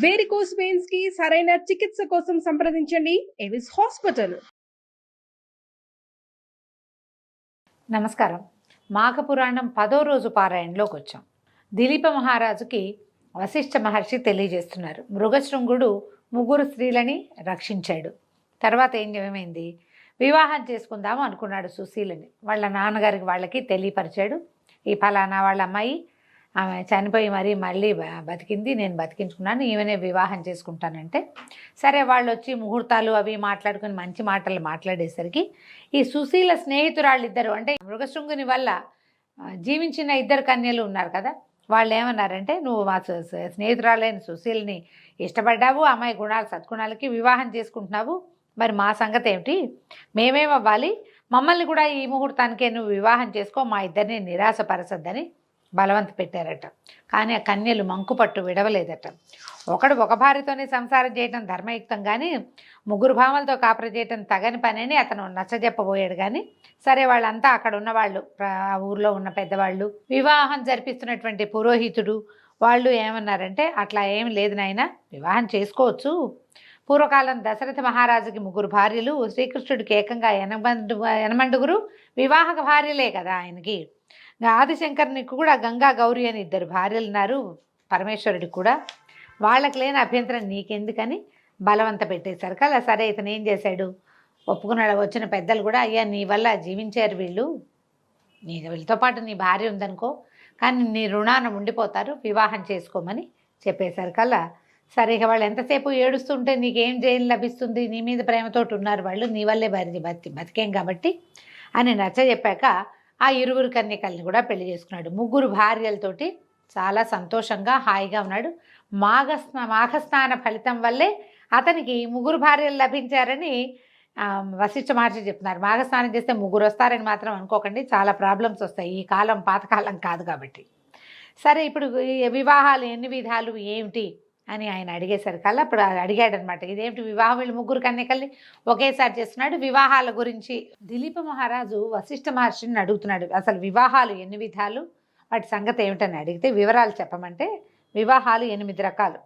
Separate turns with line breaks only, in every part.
Varicose veins కి సరైన చికిత్స కోసం సంప్రదించండి ఎవిస్ హాస్పిటల్.
నమస్కారం. మాఘపురాణం 10వ రోజు పారాయణలోకి వచ్చాం. దిలీప మహారాజుకి వశిష్ఠ మహర్షి తెలియజేస్తున్నారు. మృగశృంగుడు 3 స్త్రీలని రక్షించాడు. తర్వాత ఏమైంది? వివాహం చేసుకుందాము అనుకున్నాడు సుశీలని. వాళ్ళ నాన్నగారికి వాళ్ళకి తెలియపరిచాడు. ఈ ఫలానా వాళ్ళ అమ్మాయి ఆమె చనిపోయి మళ్ళీ బతికింది, నేను బతికించుకున్నాను, ఈమెనే వివాహం చేసుకుంటానంటే సరే వాళ్ళు వచ్చి ముహూర్తాలు అవి మాట్లాడుకుని మంచి మాటలు మాట్లాడేసరికి ఈ సుశీల స్నేహితురాళ్ళిద్దరు, అంటే మృగశృంగుని వల్ల జీవించిన 2 కన్యలు ఉన్నారు కదా, వాళ్ళు ఏమన్నారంటే, నువ్వు మా స్నేహితురాలైన సుశీలని ఇష్టపడ్డావు, అమ్మాయి గుణాలు సద్గుణాలకి వివాహం చేసుకుంటున్నావు, మరి మా సంగతి ఏమిటి, మేమేమవ్వాలి, మమ్మల్ని కూడా ఈ ముహూర్తానికే నువ్వు వివాహం చేసుకో, మా ఇద్దరిని నిరాశపరచద్దని బలవంత పెట్టారట. కానీ ఆ కన్యలు మంకుపట్టు విడవలేదట. ఒకడు ఒక భార్యతోనే సంసారం చేయటం ధర్మయుక్తం, కానీ 3 భామలతో కాపురం చేయటం తగని పని అని అతను నచ్చజెప్పబోయాడు. కానీ సరే, వాళ్ళంతా అక్కడ ఉన్నవాళ్ళు, ఆ ఊర్లో ఉన్న పెద్దవాళ్ళు, వివాహం జరిపిస్తున్నటువంటి పురోహితుడు వాళ్ళు ఏమన్నారంటే, అట్లా ఏమి లేదు నాయన, వివాహం చేసుకోవచ్చు. పూర్వకాలం దశరథ మహారాజుకి 3 భార్యలు, శ్రీకృష్ణుడికి ఏకంగా 80 వివాహక భార్యలే కదా ఆయనకి. ఆదిశంకరునికి కూడా గంగా గౌరీ అని 2 భార్యలు ఉన్నారు, పరమేశ్వరుడికి కూడా. వాళ్ళకి లేని అభ్యంతరం నీకెందుకని బలవంత పెట్టేశారు కదా. సరే, ఇతను ఏం చేశాడు, ఒప్పుకున్నాడు. వచ్చిన పెద్దలు కూడా, అయ్యా నీ వల్ల జీవించారు వీళ్ళు, వీళ్ళతో పాటు నీ భార్య ఉందనుకో, కానీ నీ రుణాన ఉండిపోతారు, వివాహం చేసుకోమని చెప్పేశారు కల్లా. సరే, ఇక వాళ్ళు ఎంతసేపు ఏడుస్తుంటే నీకేం జైలు లభిస్తుంది, నీ మీద ప్రేమతోటి ఉన్నారు వాళ్ళు, నీ వల్లే బతికేం కాబట్టి అని నచ్చ చెప్పాక ఆ 2 కన్యకల్ని కూడా పెళ్లి చేసుకున్నాడు. 3 భార్యలతోటి చాలా సంతోషంగా హాయిగా ఉన్నాడు. మాఘస్నాన ఫలితం వల్లే అతనికి 3 భార్యలు లభించారని వశిష్ఠ మహర్షి చెప్తున్నారు. మాఘస్నానం చేస్తే 3 వస్తారని మాత్రం అనుకోకండి, చాలా ప్రాబ్లమ్స్ వస్తాయి. ఈ కాలం పాతకాలం కాదు కాబట్టి. సరే, ఇప్పుడు వివాహాలు ఎన్ని విధాలు ఏమిటి అని ఆయన అడిగేసరికల్లా అప్పుడు అడిగాడనమాట, ఇదేమిటి వివాహం, వీళ్ళు 3 కన్యకల్ని ఒకేసారి చేస్తున్నాడు. వివాహాల గురించి దిలీప మహారాజు వశిష్ఠ మహర్షిని అడుగుతున్నాడు, అసలు వివాహాలు ఎన్ని విధాలు, వాటి సంగతి ఏమిటని అడిగితే వివరాలు చెప్పమంటే, వివాహాలు 8 రకాలు: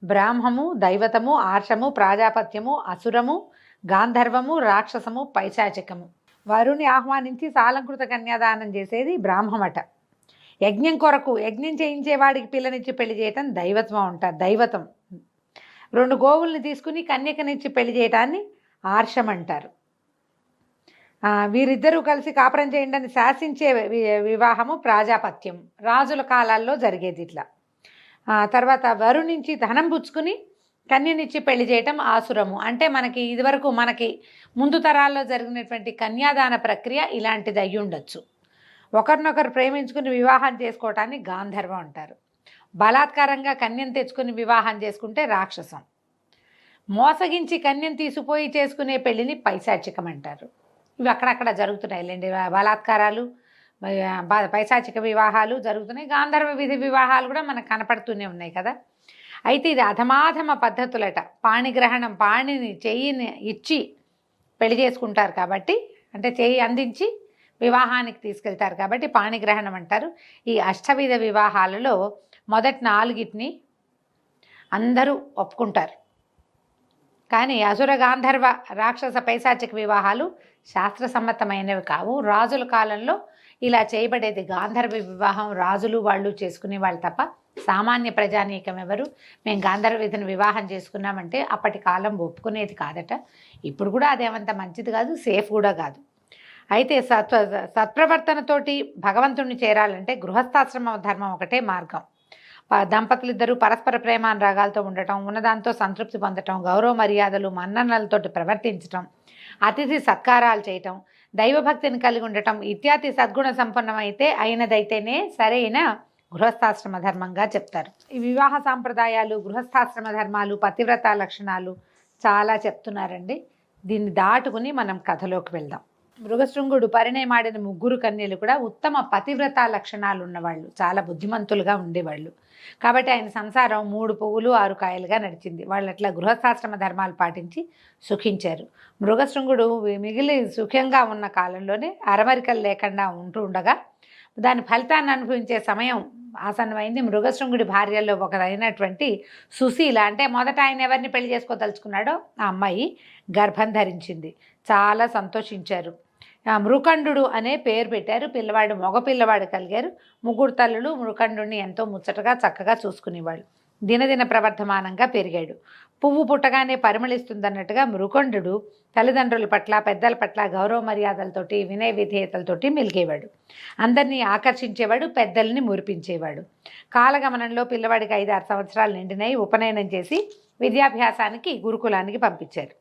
బ్రాహ్మము, దైవతము, ఆర్షము, ప్రాజాపత్యము, అసురము, గాంధర్వము, రాక్షసము, పైశాచికము. వరుని ఆహ్వానించి సాలంకృత కన్యాదానం చేసేది బ్రాహ్మమట. యజ్ఞం కొరకు యజ్ఞం చేయించేవాడికి పిల్లనిచ్చి పెళ్లి చేయటం దైవత్వం అంటారు, దైవతం. 2 గోవుల్ని తీసుకుని కన్యకనిచ్చి పెళ్లి చేయటాన్ని ఆర్షం అంటారు. వీరిద్దరూ కలిసి కాపురం చేయండి అని శాసించే వివాహము ప్రాజాపత్యం, రాజుల కాలాల్లో జరిగేది ఇట్లా. తర్వాత వరునించి ధనం పుచ్చుకుని కన్యనిచ్చి పెళ్లి చేయటం ఆసురము. అంటే ఇదివరకు మనకి ముందు తరాల్లో జరిగినటువంటి కన్యాదాన ప్రక్రియ ఇలాంటిది అయ్యి ఉండొచ్చు. ఒకరినొకరు ప్రేమించుకుని వివాహం చేసుకోవటాన్ని గాంధర్వం అంటారు. బలాత్కారంగా కన్యను తెచ్చుకుని వివాహం చేసుకుంటే రాక్షసం. మోసగించి కన్యను తీసుకుపోయి చేసుకునే పెళ్లిని పైశాచికం అంటారు. ఇవి అక్కడక్కడ జరుగుతున్నాయి లేండి, బలాత్కారాలు, పైశాచిక వివాహాలు జరుగుతున్నాయి. గాంధర్వ విధి వివాహాలు కూడా మనకు కనపడుతూనే ఉన్నాయి కదా. అయితే ఇది అధమాధమ పద్ధతులట. పాణిగ్రహణం, పాణిని చెయ్యిని ఇచ్చి పెళ్లి చేసుకుంటారు కాబట్టి, అంటే చెయ్యి అందించి వివాహానికి తీసుకెళ్తారు కాబట్టి పాణిగ్రహణం అంటారు. ఈ అష్టవిధ వివాహాలలో మొదటి 4 అందరూ ఒప్పుకుంటారు. కానీ అసుర, గాంధర్వ, రాక్షస, పైశాచిక వివాహాలు శాస్త్రసమ్మతమైనవి కావు. రాజుల కాలంలో ఇలా చేయబడేది గాంధర్వ వివాహం, రాజులు వాళ్ళు చేసుకునే వాళ్ళు తప్ప సామాన్య ప్రజానీకం ఎవరు మేము గాంధర్వ విధిని వివాహం చేసుకున్నామంటే అప్పటి కాలం ఒప్పుకునేది కాదట. ఇప్పుడు కూడా అదేమంత మంచిది కాదు, సేఫ్ కూడా కాదు. అయితే సత్ప్రవర్తనతోటి భగవంతుడిని చేరాలంటే గృహస్థాశ్రమ ధర్మం ఒకటే మార్గం. దంపతులిద్దరూ పరస్పర ప్రేమానురాగాలతో ఉండటం, ఉన్నదాంతో సంతృప్తి పొందటం, గౌరవ మర్యాదలు మన్ననలతోటి ప్రవర్తించటం, అతిథి సత్కారాలు చేయటం, దైవభక్తిని కలిగి ఉండటం ఇత్యాది సద్గుణ సంపన్నమైతే అయినదైతేనే సరైన గృహస్థాశ్రమ ధర్మంగా చెప్తారు. ఈ వివాహ సాంప్రదాయాలు, గృహస్థాశ్రమ ధర్మాలు, పతివ్రత లక్షణాలు చాలా చెప్తున్నారండి. దీన్ని దాటుకుని మనం కథలోకి వెళ్దాం. మృగశృంగుడు పరిణయమాడిన 3 కన్యలు కూడా ఉత్తమ పతివ్రత లక్షణాలు ఉన్నవాళ్ళు, చాలా బుద్ధిమంతులుగా ఉండేవాళ్ళు. కాబట్టి ఆయన సంసారం 3 పువ్వులు 6 కాయలుగా నడిచింది. వాళ్ళు అట్లా గృహస్థాశ్రమ ధర్మాలు పాటించి సుఖించారు. మృగశృంగుడు మిగిలి సుఖంగా ఉన్న కాలంలోనే అరమరికలు లేకుండా ఉంటూ ఉండగా దాని ఫలితాన్ని అనుభవించే సమయం ఆసన్నమైంది. మృగశృంగుడి భార్యల్లో ఒకరైనటువంటి సుశీల, అంటే మొదట ఆయన ఎవరిని పెళ్లి చేసుకోదలుచుకున్నాడో ఆ అమ్మాయి గర్భం ధరించింది. చాలా సంతోషించారు. మృకండు అనే పేరు పెట్టారు. పిల్లవాడు మగ పిల్లవాడు కలిగారు. ముగ్గురు తల్లులు మృకండుని ఎంతో ముచ్చటగా చక్కగా చూసుకునేవాళ్ళు. దినదిన ప్రవర్ధమానంగా పెరిగాడు. పువ్వు పుట్టగానే పరిమళిస్తుందన్నట్టుగా మృకండు తల్లిదండ్రుల పట్ల పెద్దల పట్ల గౌరవ మర్యాదలతోటి వినయ విధేయతలతోటి మెలిగేవాడు. అందరినీ ఆకర్షించేవాడు, పెద్దల్ని మురిపించేవాడు. కాలగమనంలో పిల్లవాడికి 5-6 సంవత్సరాలు నిండినాయి. ఉపనయనం చేసి విద్యాభ్యాసానికి గురుకులానికి పంపించారు.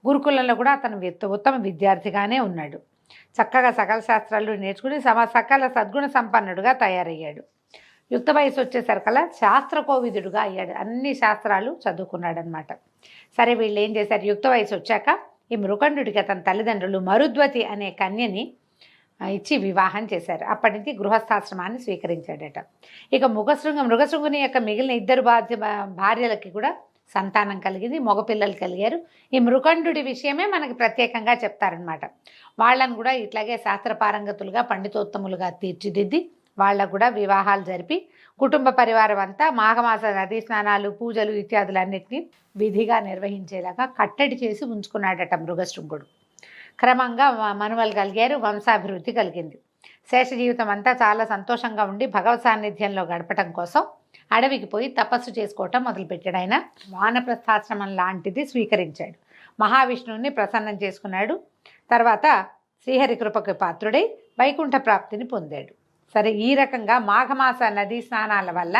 గురుకులంలో కూడా అతను ఉత్తమ విద్యార్థిగానే ఉన్నాడు. చక్కగా సకల శాస్త్రాలు నేర్చుకుని సకల సద్గుణ సంపన్నుడుగా తయారయ్యాడు. యుక్త వయసు వచ్చేసరికల్లా శాస్త్రకోవిదుడుగా అయ్యాడు. అన్ని శాస్త్రాలు చదువుకున్నాడనమాట. సరే, వీళ్ళు ఏం చేశారు, యుక్త వయసు వచ్చాక ఈ మృకండుడికి అతని తల్లిదండ్రులు మరుద్వతి అనే కన్యని ఇచ్చి వివాహం చేశారు. అప్పటి నుంచి గృహస్థాశ్రమాన్ని స్వీకరించాడట. ఇక మృగశృంగుని యొక్క మిగిలిన 2 భార్యలకి కూడా సంతానం కలిగింది, మగపిల్లలు కలిగారు. ఈ మృకండుడి విషయమే మనకి ప్రత్యేకంగా చెప్తారనమాట. వాళ్ళను కూడా ఇట్లాగే శాస్త్రపారంగతులుగా పండితోత్తములుగా తీర్చిదిద్ది వాళ్ళకు కూడా వివాహాలు జరిపి కుటుంబ పరివారం అంతా మాఘమాస నదీ స్నానాలు, పూజలు ఇత్యాదులన్నింటినీ విధిగా నిర్వహించేలాగా కట్టడి చేసి ఉంచుకున్నాడట మృగశృంగుడు. క్రమంగా మనుమలు కలిగారు, వంశాభివృద్ధి కలిగింది. శేష జీవితం అంతా చాలా సంతోషంగా ఉండి భగవత్ సాన్నిధ్యంలో గడపటం కోసం అడవికి పోయి తపస్సు చేసుకోవటం మొదలుపెట్టాడు. ఆయన వానప్రస్థాశ్రమం లాంటిది స్వీకరించాడు. మహావిష్ణువుని ప్రసన్నం చేసుకున్నాడు. తర్వాత శ్రీహరి కృపకు పాత్రుడై వైకుంఠ ప్రాప్తిని పొందాడు. సరే, ఈ రకంగా మాఘమాస నదీ స్నానాల వల్ల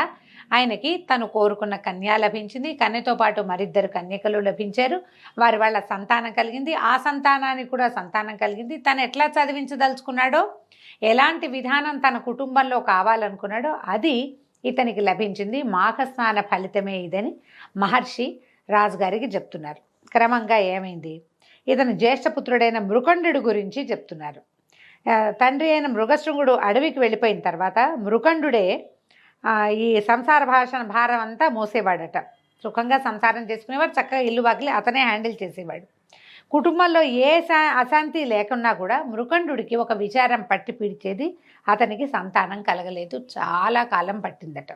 ఆయనకి తను కోరుకున్న కన్య లభించింది. కన్యతో పాటు మరిద్దరు కన్యకలు లభించారు. వారి వాళ్ళ సంతానం కలిగింది. ఆ సంతానానికి కూడా సంతానం కలిగింది. తను ఎట్లా చదివించదలుచుకున్నాడో, ఎలాంటి విధానం తన కుటుంబంలో కావాలనుకున్నాడో అది ఇతనికి లభించింది. మాఘస్నాన ఫలితమే ఇదని మహర్షి రాజుగారికి చెప్తున్నారు. క్రమంగా ఏమైంది, ఇతను జ్యేష్ఠపుత్రుడైన మృకండు గురించి చెప్తున్నారు. తండ్రి అయిన మృగశృంగుడు అడవికి వెళ్ళిపోయిన తర్వాత మృకండుడే ఈ సంసార భారం అంతా మోసేవాడట. సుఖంగా సంసారం చేసుకునేవాడు, చక్కగా ఇల్లు వాకిలి అతనే హ్యాండిల్ చేసేవాడు. కుటుంబంలో ఏ అశాంతి లేకున్నా కూడా మృకండుడికి ఒక విచారం పట్టి పీడిచేది. అతనికి సంతానం కలగలేదు. చాలా కాలం పట్టిందట.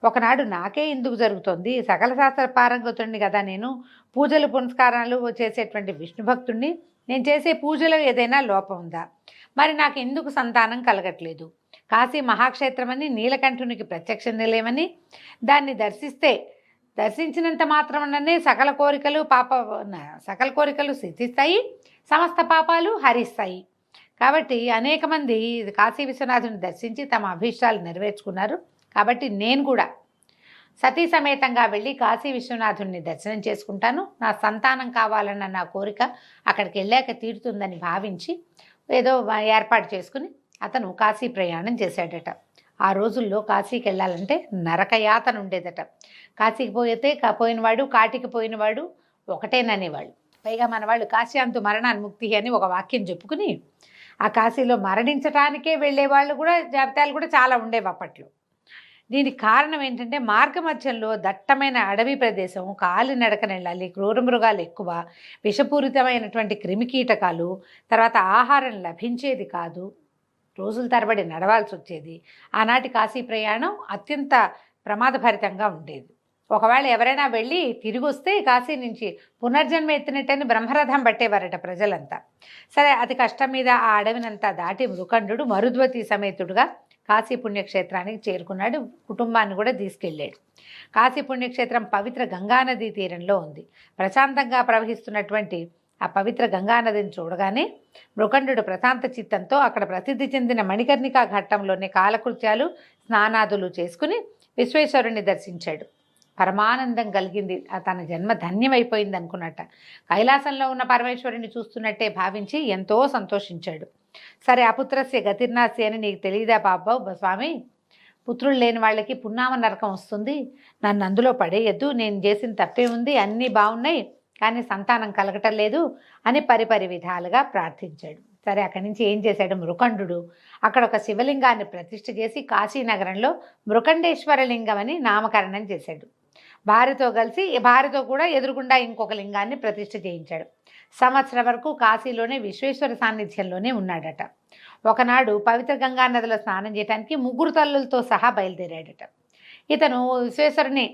ఒకనాడు నాకే ఎందుకు జరుగుతుంది, సకల శాస్త్ర పారంగతుడిని కదా నేను, పూజలు పునస్కారాలు చేసేటువంటి విష్ణు భక్తుడిని, నేను చేసే పూజలో ఏదైనా లోపం ఉందా, మరి నాకు ఎందుకు సంతానం కలగట్లేదు? కాశీ మహాక్షేత్రమని, నీలకంఠునికి ప్రత్యక్ష నిలయమని దాన్ని దర్శించినంత మాత్రమనే సకల కోరికలు సిద్ధిస్తాయి, సమస్త పాపాలు హరిస్తాయి. కాబట్టి అనేక మంది కాశీ విశ్వనాథుని దర్శించి తమ అభీష్టాలు నెరవేర్చుకున్నారు. కాబట్టి నేను కూడా సతీ సమేతంగా వెళ్ళి కాశీ విశ్వనాథుని దర్శనం చేసుకుంటాను. నా సంతానం కావాలన్న నా కోరిక అక్కడికి వెళ్ళాక తీరుతుందని భావించి ఏదో ఏర్పాటు చేసుకుని అతను కాశీ ప్రయాణం చేశాడట. ఆ రోజుల్లో కాశీకి వెళ్ళాలంటే నరకయాతన ఉండేదట. కాశీకి పోయినవాడు కాటికి పోయినవాడు ఒకటేననేవాళ్ళు. పైగా మన వాళ్ళు కాశ్యాంతు మరణాన్ముక్తి అని ఒక వాక్యం చెప్పుకుని ఆ కాశీలో మరణించడానికే వెళ్ళేవాళ్ళు కూడా జాబితాలు కూడా చాలా ఉండేవి అప్పట్లో. దీనికి కారణం ఏంటంటే మార్గమధ్యంలో దట్టమైన అడవి ప్రదేశం, కాలినడకన వెళ్ళాలి, క్రూర మృగాలు ఎక్కువ, విషపూరితమైనటువంటి క్రిమికీటకాలు, తర్వాత ఆహారం లభించేది కాదు, రోజుల తరబడి నడవాల్సి వచ్చేది. ఆనాటి కాశీ ప్రయాణం అత్యంత ప్రమాదభరితంగా ఉండేది. ఒకవేళ ఎవరైనా వెళ్ళి తిరిగి వస్తే కాశీ నుంచి పునర్జన్మ ఎత్తినట్టని బ్రహ్మరథం పట్టేవారట ప్రజలంతా. సరే, అతి కష్టం మీద ఆ అడవినంతా దాటి మృకండు మరుద్వతి సమేతుడుగా కాశీ పుణ్యక్షేత్రానికి చేరుకున్నాడు. కుటుంబాన్ని కూడా తీసుకెళ్ళాడు. కాశీ పుణ్యక్షేత్రం పవిత్ర గంగానదీ తీరంలో ఉంది. ప్రశాంతంగా ప్రవహిస్తున్నటువంటి ఆ పవిత్ర గంగానదిని చూడగానే మృకండు ప్రశాంత చిత్తంతో అక్కడ ప్రసిద్ధి చెందిన మణికర్ణికా ఘట్టంలోని కాలకృత్యాలు, స్నానాదులు చేసుకుని విశ్వేశ్వరుణ్ణి దర్శించాడు. పరమానందం కలిగింది. తన జన్మ ధన్యమైపోయింది అనుకున్నట్ట. కైలాసంలో ఉన్న పరమేశ్వరుని చూస్తున్నట్టే భావించి ఎంతో సంతోషించాడు. సరే, అపుత్రస్య గతిర్నాస్య అని నీకు తెలియదా బాబావు స్వామి? పుత్రులు లేని వాళ్ళకి పున్నామ నరకం వస్తుంది, నన్ను అందులో పడేయద్దు, నేను చేసిన తప్పే ఉంది, అన్నీ బాగున్నాయి, కానీ సంతానం కలగటం లేదు అని పరిపరి విధాలుగా ప్రార్థించాడు. సరే, అక్కడి నుంచి ఏం చేశాడు మృకండు, అక్కడ ఒక శివలింగాన్ని ప్రతిష్ఠ చేసి కాశీనగరంలో మృకండేశ్వర లింగం అని నామకరణం చేశాడు. భార్యతో కూడా ఎదురుగుండా ఇంకొక లింగాన్ని ప్రతిష్ఠ చేయించాడు. సంవత్సరం వరకు కాశీలోనే విశ్వేశ్వర సాన్నిధ్యంలోనే ఉన్నాడట. ఒకనాడు పవిత్ర గంగా నదిలో స్నానం చేయడానికి 3 తల్లులతో సహా బయలుదేరాడట. ఇతను విశ్వేశ్వరుని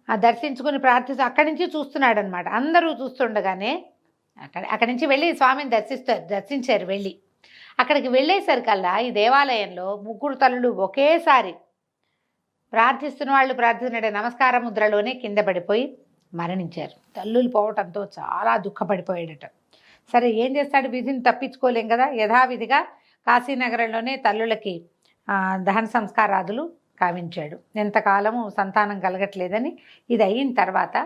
దర్శించుకుని ప్రార్థిస్తూ అక్కడి నుంచి చూస్తున్నాడనమాట. అందరూ చూస్తుండగానే అక్కడి నుంచి వెళ్ళి స్వామిని దర్శించారు. వెళ్ళి అక్కడికి వెళ్ళేసరికల్లా ఈ దేవాలయంలో 3 తల్లులు ఒకేసారి ప్రార్థిస్తున్న వాళ్ళు ప్రార్థిస్తున్నట్టే నమస్కార ముద్రలోనే కింద పడిపోయి మరణించారు. తల్లులు పోవటంతో చాలా దుఃఖపడిపోయాడట. సరే ఏం చేస్తాడు, విధిని తప్పించుకోలేం కదా. యథావిధిగా కాశీనగరంలోనే తల్లులకి దహన సంస్కారాదులు కావించాడు. ఎంతకాలము సంతానం కలగట్లేదని ఇది అయిన తర్వాత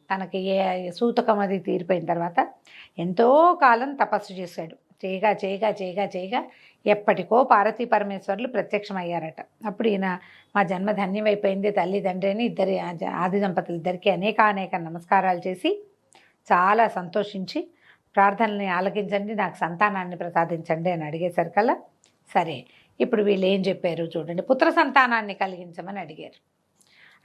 తనకి సూతకం అది తీరిపోయిన తర్వాత ఎంతో కాలం తపస్సు చేశాడు. చేయగా ఎప్పటికో పార్వతీ పరమేశ్వరులు ప్రత్యక్షమయ్యారట. అప్పుడు ఈయన మా జన్మ ధన్యమైపోయింది, తల్లిదండ్రి అని ఇద్దరి ఆది దంపతులు ఇద్దరికి అనేక నమస్కారాలు చేసి చాలా సంతోషించి ప్రార్థనల్ని ఆలకించండి, నాకు సంతానాన్ని ప్రసాదించండి అని అడిగేసరికల్లా సరే ఇప్పుడు వీళ్ళు ఏం చెప్పారు చూడండి. పుత్ర సంతానాన్ని కలిగించమని అడిగారు.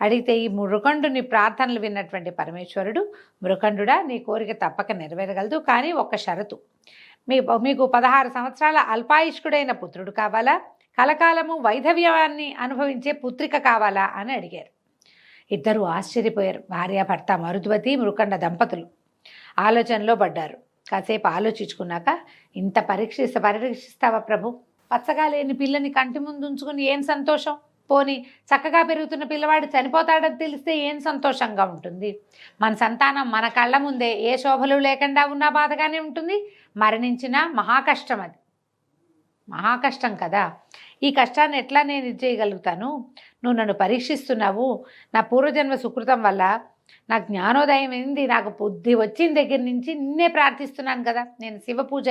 అడిగితే ఈ మృకండుని ప్రార్థనలు విన్నటువంటి పరమేశ్వరుడు, మృకండుడా నీ కోరిక తప్పక నెరవేరగలదు, కానీ ఒక్క షరతు, మీకు 16 సంవత్సరాల అల్పాయుష్కుడైన పుత్రుడు కావాలా, కలకాలము వైధవ్యాన్ని అనుభవించే పుత్రిక కావాలా అని అడిగారు. ఇద్దరు ఆశ్చర్యపోయారు. భార్యాభర్త మరుద్వతి మృకండ దంపతులు ఆలోచనలో పడ్డారు. కాసేపు ఆలోచించుకున్నాక, ఇంత పరీక్షిస్తావా ప్రభు, పచ్చగా లేని పిల్లని కంటి ముందు ఉంచుకుని ఏం సంతోషం, పోని చక్కగా పెరుగుతున్న పిల్లవాడు చనిపోతాడని తెలిస్తే ఏం సంతోషంగా ఉంటుంది. మన సంతానం మన కళ్ళ ముందే ఏ శోభలు లేకుండా ఉన్నా బాధగానే ఉంటుంది, మరణించినా మహాకష్టం. అది మహాకష్టం కదా. ఈ కష్టాన్ని ఎట్లా నేను ఇది చేయగలుగుతాను, నువ్వు నన్ను పరీక్షిస్తున్నావు, నా పూర్వజన్మ సుకృతం వల్ల నాకు జ్ఞానోదయం అయింది, నాకు బుద్ధి వచ్చిన దగ్గర నుంచి నిన్నే ప్రార్థిస్తున్నాను కదా. నేను శివ పూజ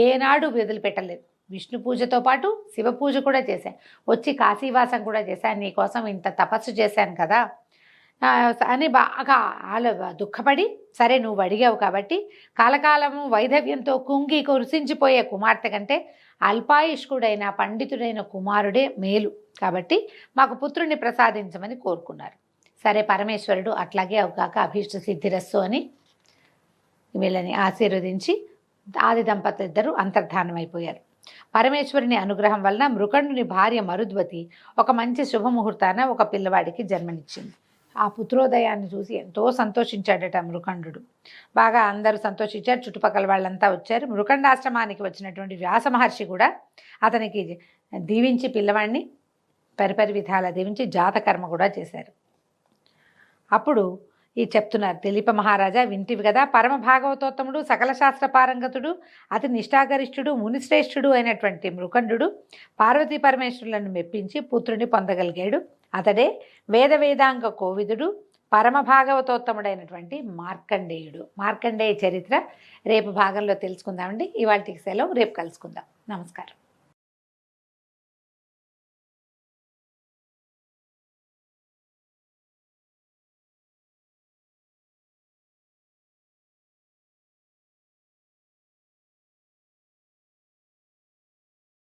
ఏనాడు వదిలిపెట్టలేదు, విష్ణు పూజతో పాటు శివ పూజ కూడా చేశాను, వచ్చి కాశీవాసం కూడా చేశాను, నీకోసం ఇంత తపస్సు చేశాను కదా అని బాగా దుఃఖపడి, సరే నువ్వు అడిగావు కాబట్టి కాలకాలము వైధవ్యంతో కుంగి కురిసించిపోయే కుమార్తె కంటే అల్పాయుష్కుడైన పండితుడైన కుమారుడే మేలు, కాబట్టి మాకు పుత్రుని ప్రసాదించమని కోరుకున్నారు. సరే పరమేశ్వరుడు అట్లాగే అవకాక అభీష్ట సిద్ధిరస్సు అని వీళ్ళని ఆశీర్వదించి ఆది దంపతులు ఇద్దరు అంతర్ధానమైపోయారు. పరమేశ్వరుని అనుగ్రహం వలన మృకండుని భార్య మరుద్వతి ఒక మంచి శుభముహూర్తాన ఒక పిల్లవాడికి జన్మనిచ్చింది. ఆ పుత్రోదయాన్ని చూసి ఎంతో సంతోషించాడట మృకండు. బాగా అందరూ సంతోషించారు, చుట్టుపక్కల వాళ్ళంతా వచ్చారు. మృకండాశ్రమానికి వచ్చినటువంటి వ్యాస మహర్షి కూడా అతనికి దీవించి పిల్లవాడిని పరిపరి విధాల దీవించి జాతకర్మ కూడా చేశారు. అప్పుడు ఈ చెప్తున్నారు, దిలీప మహారాజా వింటివి కదా, పరమ భాగవతోత్తముడు సకల శాస్త్ర పారంగతుడు అతి నిష్ఠాగరిష్ఠుడు మునిశ్రేష్ఠుడు అయినటువంటి మృకండు పార్వతీ పరమేశ్వరులను మెప్పించి పుత్రుని పొందగలిగాడు. అతడే వేదాంగ కోవిదుడు పరమ భాగవతోత్తముడైనటువంటి మార్కండేయుడు. మార్కండేయ చరిత్ర రేపు భాగంలో తెలుసుకుందామండి. ఇవాళకి సెలవు, రేపు కలుసుకుందాం. నమస్కారం.